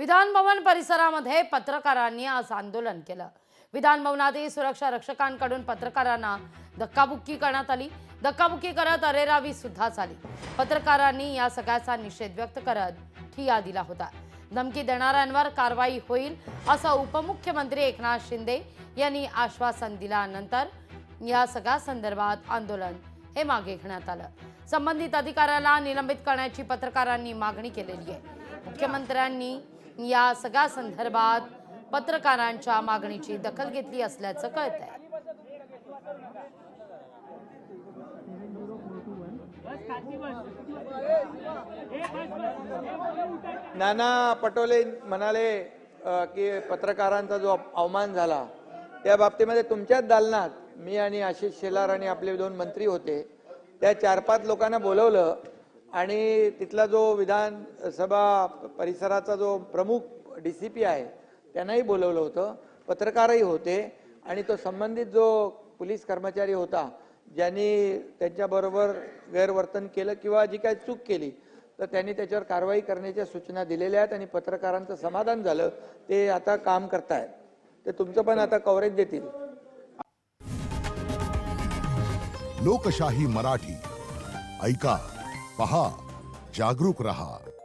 विधान भवन परिसरामध्ये पत्रकारांनी आज आंदोलन केलं। विधान भवनातील सुरक्षा रक्षकांकडून पत्रकारांना धक्काबुक्की करण्यात आली। धक्काबुक्की करत अरेरावी सुद्धा झाली। पत्रकारांनी या सगळ्याचा निषेध व्यक्त करत ठिय्या दिला होता। धमकी देणाऱ्यांवर कारवाई होईल असं उपमुख्यमंत्री एकनाथ शिंदे यांनी आश्वासन दिल्यानंतर या सगळ्या संदर्भात आंदोलन हे मागे घेण्यात आलं। संबंधित अधिकाऱ्याला निलंबित करण्याची पत्रकारांनी मागणी केलेली आहे। मुख्यमंत्र्यांनी या सगळ्या संदर्भात पत्रकारांच्या मागणीची दखल घेतली असल्याचं कळतंय। नाना पटोले म्हणाले की पत्रकारांचा जो अवमान झाला त्या बाबतीमध्ये तुमच्याच दालनात मी आणि आशिष शेलार आणि आपले 2 मंत्री होते, त्या 4-5 लोकांना बोलवलं आणि तिथला जो विधानसभा परिसराचा जो प्रमुख डीसीपी आहे त्यांनाही बोलवलं होतं, पत्रकारही होते आणि तो संबंधित जो पोलीस कर्मचारी होता ज्यांनी त्यांच्याबरोबर गैरवर्तन केलं किंवा जी काही चूक केली तर त्यांनी त्याच्यावर कारवाई करण्याच्या सूचना दिलेल्या आहेत आणि पत्रकारांचं समाधान झालं, ते आता काम करतायत, ते तुमचं पण आता कव्हरेज देतील। लोकशाही मराठी ऐका, पहा, जागरूक रहा।